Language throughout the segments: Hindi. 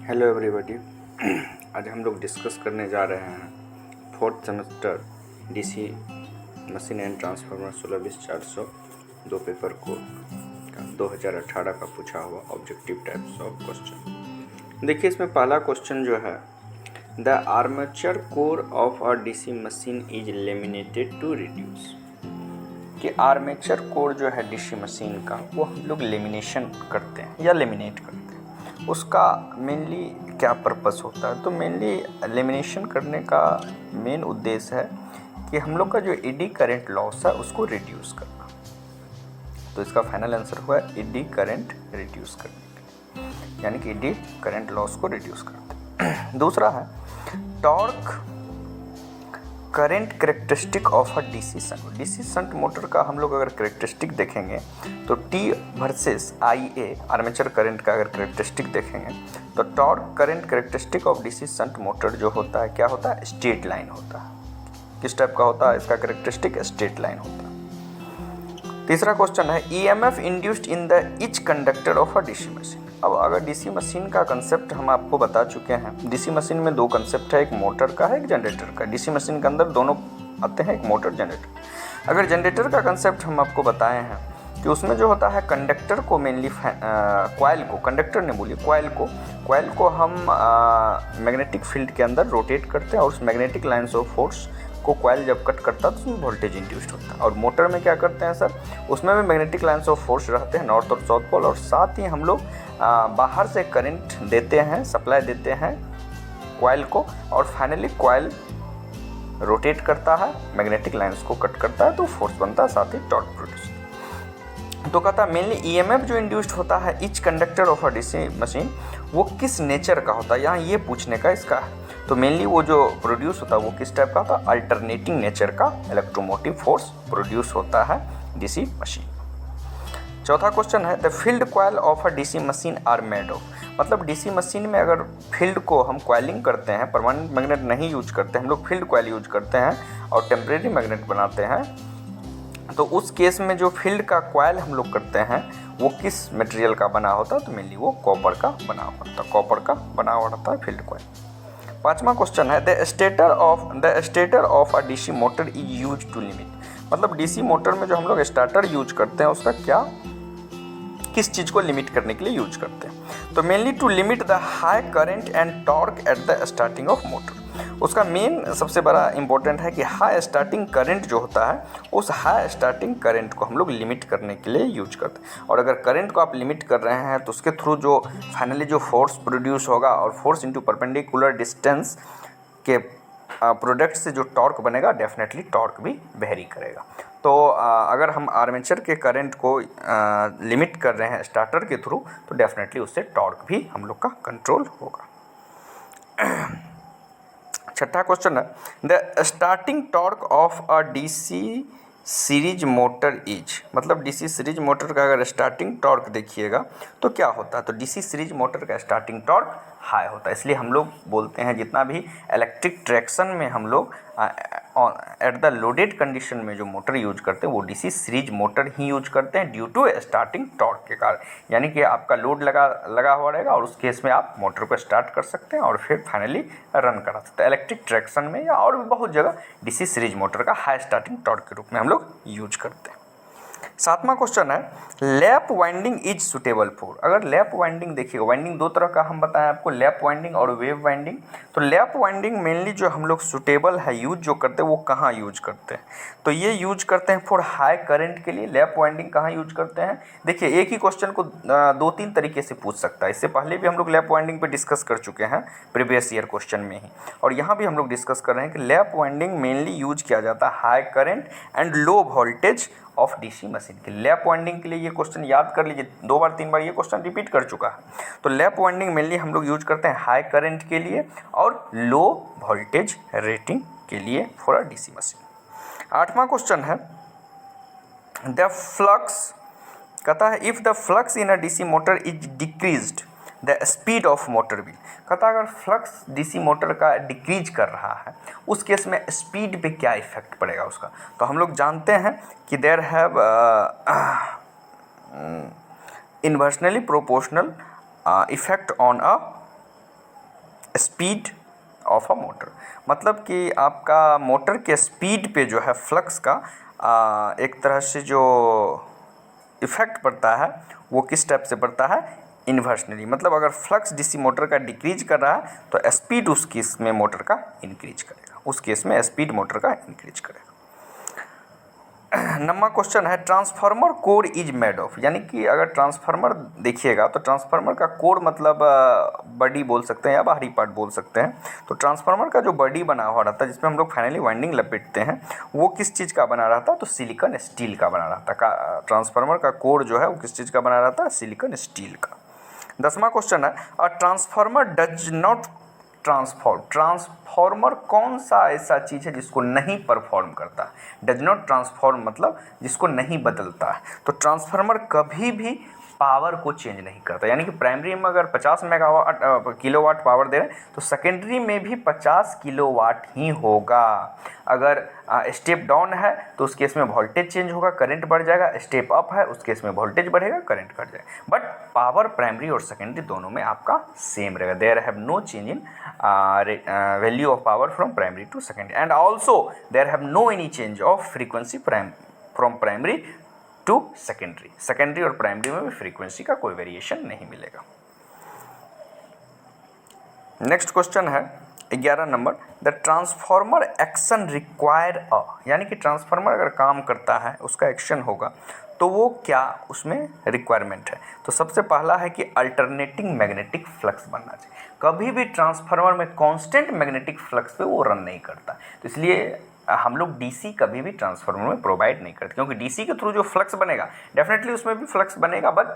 Hello everybody. आज हम लोग डिस्कस करने जा रहे हैं fourth semester DC machine and transformer 16-20-400 दो पेपर को का 2018 का पूछा हुआ ऑब्जेक्टिव टाइप्स ऑफ क्वेश्चन। देखिए, इसमें पहला क्वेश्चन जो है, the armature core of a DC machine is laminated to reduce. कि आर्मेचर कोर जो है डीसी मशीन का, वो हम लोग लेमिनेशन करते हैं या लेमिनेट करते हैं। उसका मेनली क्या पर्पस होता है? तो मेनली लेमिनेशन करने का मेन उद्देश्य है कि हम लोग का जो एडी करंट लॉस है उसको रिड्यूस करना। तो इसका फाइनल आंसर हुआ एडी करंट रिड्यूस करने के लिए, यानी कि एडी करंट लॉस को रिड्यूस करते हैं। दूसरा है torque current characteristic of a DC shunt. DC shunt motor का हम लोग अगर करेक्टरिस्टिक देखेंगे तो T versus I A armature current का अगर करेक्टरिस्टिक देखेंगे तो torque current characteristic of DC shunt motor जो होता है, क्या होता है? स्ट्रेट लाइन होता है। किस टाइप का होता है इसका करेक्टरिस्टिक? स्ट्रेट लाइन होता है। तीसरा क्वेश्चन है EMF induced in the each conductor of a DC machine. अब अगर डीसी मशीन का कंसेप्ट हम आपको बता चुके हैं। डीसी मशीन में दो कंसेप्ट है, एक मोटर का है, एक जनरेटर का। डीसी मशीन के अंदर दोनों आते हैं, एक मोटर, जनरेटर। अगर जनरेटर का कंसेप्ट हम आपको बताए हैं कि उसमें जो होता है कंडक्टर को मेनली कॉइल को, कंडक्टर ने बोली कॉइल को हम मैग्नेटिक फील्ड के अंदर रोटेट करते हैं और उस मैग्नेटिक लाइन्स ऑफ फोर्स को कॉइल जब कट करता है तो उसमें वोल्टेज इंड्यूस्ड होता है। और मोटर में क्या करते हैं सर? उसमें भी मैग्नेटिक लाइन्स ऑफ फोर्स रहते हैं, नॉर्थ और साउथ पोल, और साथ ही हम लोग बाहर से करंट देते हैं, सप्लाई देते हैं कॉइल को, और फाइनली कॉइल रोटेट करता है, मैग्नेटिक लाइन्स को कट करता है तो फोर्स बनता है, साथ ही टॉर्क प्रोड्यूस। तो कहता है मेनली ईएमएफ जो इंड्यूस्ड होता है each conductor of a DC machine, वो किस नेचर का होता है, यहाँ ये पूछने का इसका है। तो मेनली वो जो प्रोड्यूस होता है वो किस टाइप का होता है? अल्टरनेटिंग नेचर का इलेक्ट्रोमोटिव फोर्स प्रोड्यूस होता है डीसी मशीन। चौथा क्वेश्चन है the field coil of a DC machine are made of. मतलब डीसी मशीन में अगर फील्ड को हम कॉइलिंग करते हैं, परमानेंट मैग्नेट नहीं यूज करते, हम लोग फील्ड कॉइल यूज करते हैं और टेम्परेरी मैग्नेट बनाते हैं, तो उस केस में जो फील्ड का कॉइल हम लोग करते हैं वो किस मटेरियल का बना होता है? तो मेनली वो कॉपर का बना होता है, कॉपर का बना हुआ रहता है फील्ड कॉइल। पांचवा क्वेश्चन है the stator of a DC motor is use to limit. मतलब डीसी मोटर में जो हम लोग स्टार्टर यूज करते हैं उसका क्या, किस चीज़ को लिमिट करने के लिए यूज करते हैं? तो mainly to limit the high current and torque at the starting of motor. उसका मेन सबसे बड़ा इंपॉर्टेंट है कि हाई स्टार्टिंग करंट जो होता है, उस हाई स्टार्टिंग करंट को हम लोग लिमिट करने के लिए यूज करते हैं। और अगर करंट को आप लिमिट कर रहे हैं तो उसके थ्रू जो फाइनली जो फोर्स प्रोड्यूस होगा, और फोर्स इंटू परपेंडिकुलर डिस्टेंस के प्रोडक्ट से जो टॉर्क बनेगा, डेफिनेटली टॉर्क भी वेरी करेगा। तो अगर हम आर्मेचर के करंट को लिमिट कर रहे हैं स्टार्टर के थ्रू, तो डेफिनेटली उससे टॉर्क भी हम लोग का कंट्रोल होगा। छठा क्वेश्चन है the starting torque of a DC series motor is. मतलब डीसी सीरीज मोटर का अगर स्टार्टिंग टॉर्क देखिएगा तो क्या होता है? तो डीसी सीरीज मोटर का स्टार्टिंग टॉर्क हाई होता है। इसलिए हम लोग बोलते हैं जितना भी इलेक्ट्रिक ट्रैक्शन में हम लोग एट द लोडेड कंडीशन में जो मोटर यूज करते हैं वो डीसी सीरीज मोटर ही यूज करते हैं, ड्यू टू स्टार्टिंग टॉर्क के कारण। यानी कि आपका लोड लगा हुआ रहेगा और उस केस में आप मोटर को स्टार्ट कर सकते हैं और फिर फाइनली रन करा सकते हैं। इलेक्ट्रिक ट्रैक्शन में या और भी बहुत जगह डीसी सीरीज मोटर का हाई स्टार्टिंग टॉर्क के रूप में हम लोग यूज करते हैं। सातवां क्वेश्चन है lap winding is suitable for. अगर लैप वाइंडिंग देखिएगा, वाइंडिंग दो तरह का हम बताएं आपको, लैप वाइंडिंग और वेव वाइंडिंग। तो लैप वाइंडिंग मेनली जो हम लोग सुटेबल है यूज जो करते हैं वो कहाँ यूज करते हैं? तो ये यूज करते हैं फॉर हाई करंट के लिए। लैप वाइंडिंग कहाँ यूज करते हैं? देखिए, एक ही क्वेश्चन को दो तीन तरीके से पूछ सकता है। इससे पहले भी हम लोग लैप वाइंडिंग पे डिस्कस कर चुके हैं प्रीवियस ईयर क्वेश्चन में ही, और यहाँ भी हम लोग डिस्कस कर रहे हैं कि लैप वाइंडिंग मेनली यूज किया जाता है high current and low voltage of DC machine के। लैप वाइंडिंग के लिए ये क्वेश्चन याद कर लीजिए, 2 बार 3 बार ये क्वेश्चन रिपीट कर चुका है। तो लैप वाइंडिंग मेनली हम लोग यूज करते हैं हाई करंट के लिए और लो वोल्टेज रेटिंग के लिए फॉर अ डीसी मशीन। आठवां क्वेश्चन है द फ्लक्स। कहता है if the flux in a DC motor is decreased the speed of motor wheel. कहता है अगर फ्लक्स डीसी मोटर का डिक्रीज कर रहा है उस केस में स्पीड पे क्या इफेक्ट पड़ेगा उसका? तो हम लोग जानते हैं कि there have inversely proportional effect on a speed of a motor, मतलब कि आपका मोटर के स्पीड पे जो है फ्लक्स का एक तरह से जो इफ़ेक्ट पड़ता है वो किस टाइप से पड़ता है, इन्वर्सनली। मतलब अगर फ्लक्स डीसी मोटर का डिक्रीज कर रहा है तो स्पीड उस केस में मोटर का इंक्रीज करेगा, उस केस में स्पीड मोटर का इंक्रीज करेगा। नंबर क्वेश्चन है transformer core is made of, यानी कि अगर ट्रांसफार्मर देखिएगा तो ट्रांसफार्मर का कोर मतलब बॉडी बोल सकते हैं या बाहरी पार्ट बोल सकते हैं। तो ट्रांसफार्मर का जो बॉडी बना हुआ रहता है जिसमें हम लोग फाइनली वाइंडिंग लपेटते हैं वो किस चीज़ का बना रहता है, तो सिलिकॉन स्टील का बना रहता है। ट्रांसफार्मर का कोर जो है वो किस चीज़ का बना रहता है, सिलिकॉन स्टील का। 10वां क्वेश्चन है a transformer does not transformer कौन सा ऐसा चीज़ है जिसको नहीं परफॉर्म करता, डज नॉट ट्रांसफॉर्म मतलब जिसको नहीं बदलता है। तो ट्रांसफार्मर कभी भी पावर को चेंज नहीं करता, यानी कि प्राइमरी में अगर 50 मेगावाट किलोवाट पावर दे रहे हैं तो सेकेंडरी में भी 50 किलोवाट ही होगा। अगर स्टेप डाउन है तो उस केस में वोल्टेज चेंज होगा, करंट बढ़ जाएगा। स्टेप अप है उस केस में वोल्टेज बढ़ेगा, करंट घट जाएगा। बट पावर प्राइमरी और सेकेंडरी दोनों में आपका सेम रहेगा। There have no change in value of power from primary to secondary and also there have no any change of frequency from primary to secondary. Secondary और प्राइमरी में भी फ्रीक्वेंसी का कोई वेरिएशन नहीं मिलेगा। नेक्स्ट क्वेश्चन है 11 number the transformer action require a, यानी कि ट्रांसफार्मर अगर काम करता है उसका एक्शन होगा तो वो क्या उसमें रिक्वायरमेंट है। तो सबसे पहला है कि अल्टरनेटिंग मैग्नेटिक फ्लक्स बनना चाहिए। कभी भी ट्रांसफार्मर में कांस्टेंट मैग्नेटिक फ्लक्स पे वो रन नहीं करता, तो इसलिए हम लोग डीसी कभी भी ट्रांसफार्मर में प्रोवाइड नहीं करते, क्योंकि डीसी के थ्रू जो फ्लक्स बनेगा डेफिनेटली उसमें भी फ्लक्स बनेगा but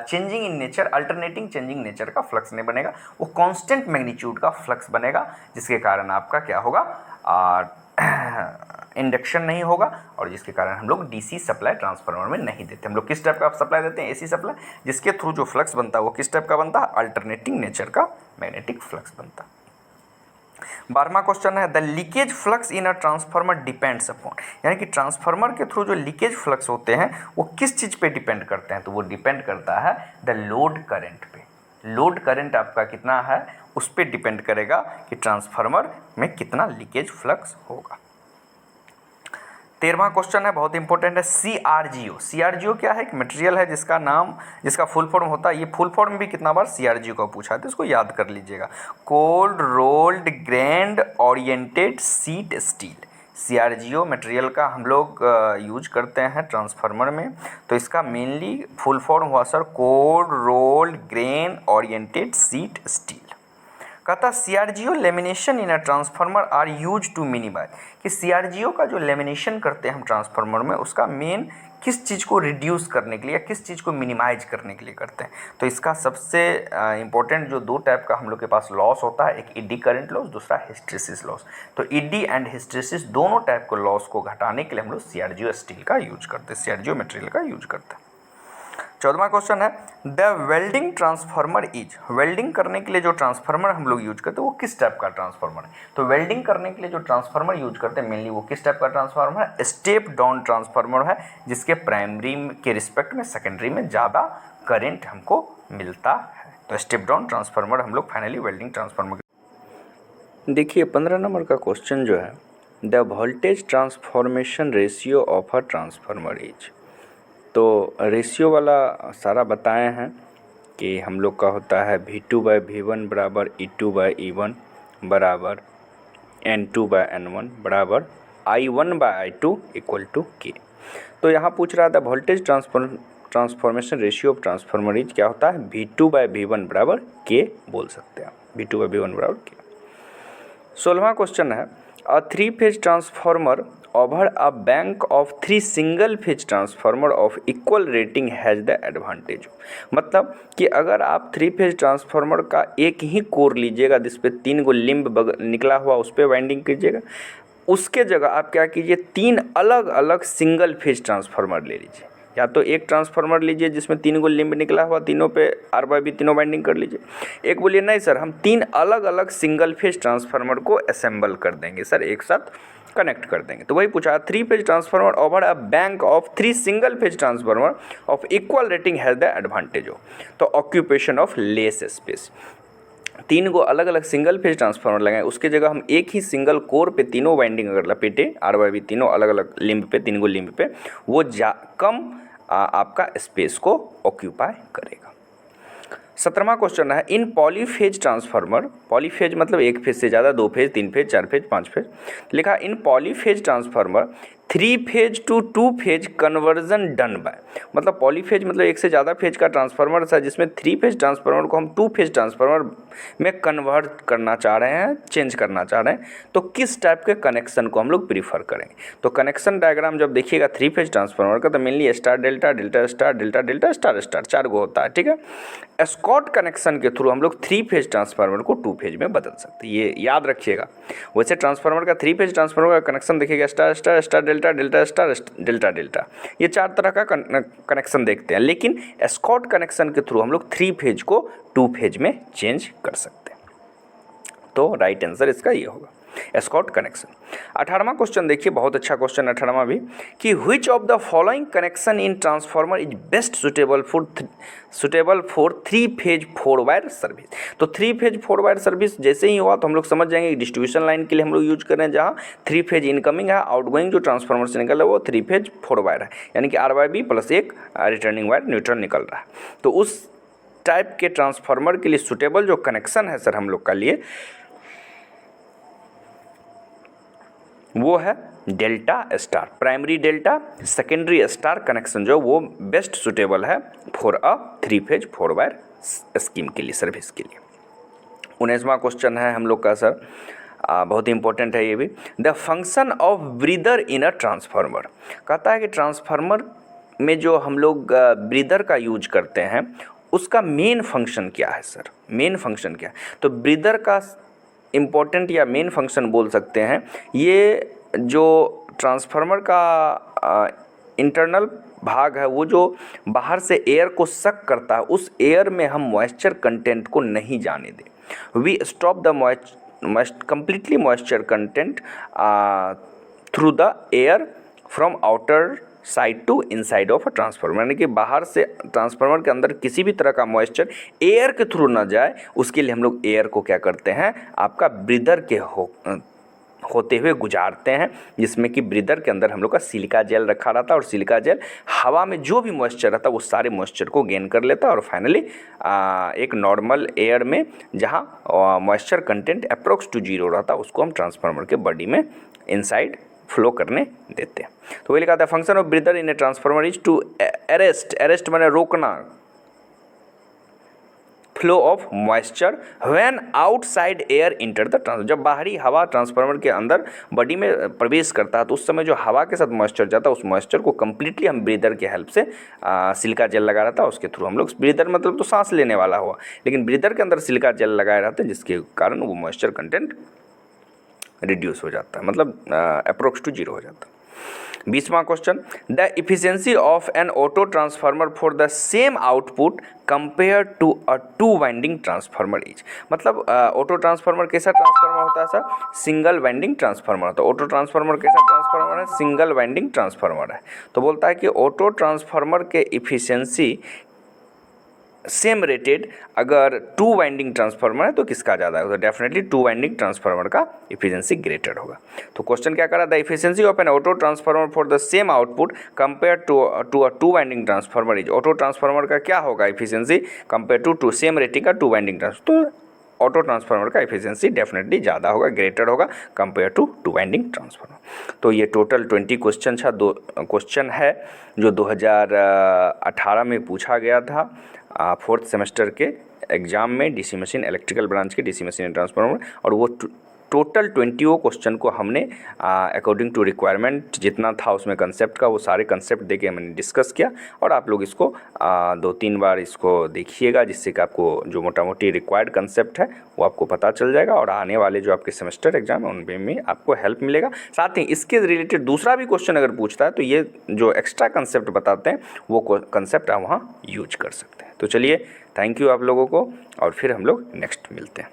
changing in nature, alternating changing nature का फ्लक्स नहीं बनेगा, वो कांस्टेंट मैग्नीट्यूड का फ्लक्स बनेगा, जिसके कारण आपका क्या होगा, इंडक्शन नहीं होगा और जिसके कारण हम लोग डीसी सप्लाई ट्रांसफार्मर में नहीं देते। हम लोग किस टाइप का सप्लाई देते हैं, एसी सप्लाई, जिसके थ्रू जो फ्लक्स बनता है वो किस टाइप का बनता है, अल्टरनेटिंग नेचर का मैग्नेटिक फ्लक्स बनता है। 12वां क्वेश्चन है the leakage flux in a transformer depends upon, यानी कि ट्रांसफार्मर के थ्रू जो लीकेज फ्लक्स होते हैं वो किस चीज़ पे डिपेंड करते हैं, तो वो डिपेंड करता है द लोड करंट पे। लोड करंट आपका कितना है उस पर डिपेंड करेगा कि ट्रांसफार्मर में कितना लीकेज फ्लक्स होगा। 13वां क्वेश्चन है बहुत इंपॉर्टेंट है CRGO। CRGO क्या है, एक मटेरियल है जिसका फुल फॉर्म होता है, ये फुल फॉर्म भी कितना बार CRGO का पूछा है तो इसको याद कर लीजिएगा, cold rolled grand oriented sheet steel. CRGO material का हम लोग यूज करते हैं ट्रांसफार्मर में, तो इसका मेनली फुल फॉर्म हुआ sir cold rolled grain oriented sheet steel. कहता CRGO lamination in a transformer are use to minimize, कि CRGO का जो लेमिनेशन करते हैं हम ट्रांसफार्मर में उसका मेन किस चीज़ को रिड्यूस करने के लिए या किस चीज़ को मिनिमाइज करने के लिए करते हैं। तो इसका सबसे इंपॉर्टेंट जो दो टाइप का हम लोग के पास लॉस होता है, एक ईडी करंट लॉस, दूसरा हिस्टेरिसिस लॉस। तो ईडी एंड हिस्टेरिसिस दोनों टाइप के लॉस को घटाने के लिए हम लोग CRGO स्टील का यूज करते हैं, CRGO मटेरियल का यूज करते हैं। 14वां क्वेश्चन है the welding transformer is, welding करने के लिए जो ट्रांसफार्मर हम लोग यूज करते हैं वो किस टाइप का ट्रांसफार्मर है। तो वेल्डिंग करने के लिए जो ट्रांसफार्मर यूज करते हैं मेनली वो किस टाइप का ट्रांसफार्मर है, स्टेप डाउन ट्रांसफार्मर है, जिसके प्राइमरी के रिस्पेक्ट में सेकेंडरी में ज़्यादा करंट हमको मिलता है। तो स्टेप डाउन ट्रांसफार्मर हम लोग फाइनली वेल्डिंग ट्रांसफार्मर। देखिए 15 नंबर का क्वेश्चन जो है the voltage transformation ratio of a transformer is. तो रेशियो वाला सारा बताए हैं कि हम लोग का होता है V2/V1 बराबर E2/E1 बराबर N2/N1 बराबर I1/I2 इक्वल टू K। तो यहाँ पूछ रहा था voltage transformation ratio of transformer is क्या होता है, V2/V1 बराबर K बोल सकते हैं आप, V2/V1 बराबर K। 16वां क्वेश्चन है अ 3-फेज transformer over a bank of 3 single phase transformer of equal rating has the advantage. मतलब कि अगर आप 3 फेज ट्रांसफार्मर का एक ही कोर लीजिएगा जिस पे 3 गो लिम्ब निकला हुआ उस पर वाइंडिंग कीजिएगा, उसके जगह आप क्या कीजिए 3 अलग अलग सिंगल फेज ट्रांसफार्मर ले लीजिए। या तो एक ट्रांसफार्मर लीजिए जिसमें 3 गो लिम्ब निकला हुआ, तीनों पे R/B तीनों बाइंडिंग कर लीजिए। एक बोलिए नहीं सर हम 3 अलग अलग सिंगल फेज ट्रांसफार्मर को असेंबल कर देंगे सर, एक साथ कनेक्ट कर देंगे। तो वही पूछा 3 phase transformer over a bank of 3 single phase transformer of equal rating has the advantage of, तो ऑक्यूपेशन ऑफ लेस स्पेस। 3 गो अलग अलग सिंगल फेज ट्रांसफार्मर लगाएं, उसके जगह हम एक ही सिंगल कोर पे तीनों वाइंडिंग अगर लपेटे RYB तीनों अलग अलग लिंब पे, 3 गो लिंब पे, वो कम आपका स्पेस को ऑक्यूपाई करेगा। 17वां क्वेश्चन है, इन पॉलीफेज ट्रांसफार्मर, पॉलीफेज मतलब एक फेज से ज़्यादा, 2 फेज, 3 फेज, 4 फेज, 5 फेज, लिखा in polyphase transformer 3 phase to 2 phase conversion done by, मतलब पॉलीफेज मतलब एक से ज़्यादा फेज का ट्रांसफार्मर था जिसमें 3 फेज ट्रांसफार्मर को हम 2 फेज ट्रांसफार्मर में कन्वर्ट करना चाह रहे हैं, चेंज करना चाह रहे हैं, तो किस टाइप के कनेक्शन को हम लोग प्रीफर करेंगे। तो कनेक्शन डायग्राम जब देखिएगा 3 फेज ट्रांसफार्मर का, तो mainly star delta, delta star, delta delta, star star, 4 गो होता है, ठीक है। एस्कॉर्ट कनेक्शन के थ्रू हम लोग 3 फेज ट्रांसफार्मर को 2 फेज में बदल सकते हैं, ये याद रखिएगा। वैसे ट्रांसफार्मर का 3 फेज ट्रांसफार्मर का कनेक्शन देखिएगा star star, star delta, delta star, delta delta, ये 4 तरह का कनेक्शन देखते हैं, लेकिन एस्कॉर्ट कनेक्शन के थ्रू हम लोग 3 फेज को 2 फेज में चेंज कर सकते हैं। तो राइट आंसर इसका ये होगा, एस्कॉर्ट कनेक्शन। 18वां क्वेश्चन देखिए, बहुत अच्छा क्वेश्चन 18वां भी, कि which of the following connection in transformer is best suitable for 3 phase 4 wire service. तो 3 फेज 4 वायर सर्विस जैसे ही हुआ तो हम लोग समझ जाएंगे डिस्ट्रीब्यूशन लाइन के लिए हम लोग यूज कर रहे हैं, जहाँ 3 फेज इनकमिंग है, आउटगोइंग जो ट्रांसफार्मर से निकल रहा है वो 3 फेज 4 वायर है, यानी कि RYB प्लस एक रिटर्निंग वायर न्यूट्रल निकल रहा है। तो उस टाइप के ट्रांसफार्मर के लिए सुटेबल जो कनेक्शन है सर हम लोग का लिए, वो है delta star, primary delta secondary star connection जो वो बेस्ट सुटेबल है for a 3 phase 4 wire scheme के लिए, सर्विस के लिए। 19वां क्वेश्चन है हम लोग का सर, बहुत ही इंपॉर्टेंट है ये भी, the function of breather in a transformer. कहता है कि ट्रांसफार्मर में जो हम लोग ब्रीदर का यूज करते हैं उसका मेन फंक्शन क्या है सर, मेन फंक्शन क्या है। तो ब्रीदर का इम्पोर्टेंट या मेन फंक्शन बोल सकते हैं, ये जो ट्रांसफार्मर का इंटरनल भाग है वो जो बाहर से एयर को सक करता है, उस एयर में हम मॉइस्चर कंटेंट को नहीं जाने दें। We stop the completely moisture content through the air from outer side to inside of a transformer, यानी कि बाहर से ट्रांसफार्मर के अंदर किसी भी तरह का मॉइस्चर एयर के थ्रू ना जाए, उसके लिए हम लोग एयर को क्या करते हैं, आपका ब्रीदर के होते हुए गुजारते हैं, जिसमें कि ब्रीदर के अंदर हम लोग का सिलिका जेल रखा रहता है, और सिलिका जेल हवा में जो भी मॉइस्चर रहता है वो सारे मॉइस्चर को गेन कर लेता है, और फाइनली एक नॉर्मल एयर में जहाँ मॉइस्चर कंटेंट अप्रोक्स टू 0 रहता है उसको हम ट्रांसफार्मर के बॉडी में इनसाइड फ्लो करने देते हैं। तो वही लिखा था, function of breather in a transformer is to arrest माने रोकना, flow of moisture when outside air enter the transformer, जब बाहरी हवा ट्रांसफार्मर के अंदर बॉडी में प्रवेश करता है तो उस समय जो हवा के साथ मॉइस्चर जाता है उस मॉइस्चर को कंप्लीटली हम ब्रीदर के हेल्प से सिलिका जेल लगा रहता है, उसके थ्रू हम लोग, ब्रीदर मतलब तो सांस लेने वाला हुआ, लेकिन ब्रीदर के अंदर सिलिका जेल लगाए रहते हैं जिसके कारण वो मॉइस्चर कंटेंट रिड्यूस हो जाता है, मतलब अप्रोक्स टू 0 हो जाता है। 20वां question, the efficiency of an auto transformer for the same output compare to a 2 winding transformer is, मतलब ऑटो ट्रांसफार्मर कैसा ट्रांसफार्मर होता है सर, सिंगल वाइंडिंग ट्रांसफार्मर होता है। ऑटो ट्रांसफार्मर कैसा ट्रांसफार्मर है, सिंगल वाइंडिंग ट्रांसफार्मर है। तो बोलता है कि ऑटो ट्रांसफार्मर के इफिशियंसी सेम रेटेड अगर 2 वाइंडिंग ट्रांसफार्मर है तो किसका ज़्यादा है, तो डेफिनेटली 2 वाइंडिंग ट्रांसफार्मर का इफिशियंसी ग्रेटर होगा। तो क्वेश्चन क्या करा, the efficiency of an auto transformer for the same output compare to a 2 winding transformer is, auto transformer का क्या होगा efficiency compare to same rating का 2 वाइंडिंग ट्रांसफार्मर, तो ऑटो ट्रांसफार्मर का इफिशियंसी डेफिनेटली ज़्यादा होगा, ग्रेटर होगा कंपेयर टू 2 वाइंडिंग ट्रांसफार्मर। तो ये टोटल 20 क्वेश्चन था, 2 क्वेश्चन है जो 2018 में पूछा गया था 4th सेमेस्टर के एग्ज़ाम में, डीसी मशीन इलेक्ट्रिकल ब्रांच के डीसी मशीन एंड ट्रांसफार्मर, और वो टोटल 20 क्वेश्चन को हमने अकॉर्डिंग टू रिक्वायरमेंट जितना था उसमें कंसेप्ट का, वो सारे कंसेप्ट देके हमने डिस्कस किया, और आप लोग इसको 2-3 बार इसको देखिएगा, जिससे कि आपको जो मोटा मोटी रिक्वायर्ड कंसेप्ट है वो आपको पता चल जाएगा, और आने वाले जो आपके सेमेस्टर एग्जाम है उनमें भी आपको हेल्प मिलेगा। साथ ही इसके रिलेटेड दूसरा भी क्वेश्चन अगर पूछता है तो ये जो एक्स्ट्रा कंसेप्ट बताते हैं वो कंसेप्ट आप वहाँ यूज कर सकते हैं। तो चलिए, थैंक यू आप लोगों को, और फिर हम लोग नेक्स्ट मिलते हैं।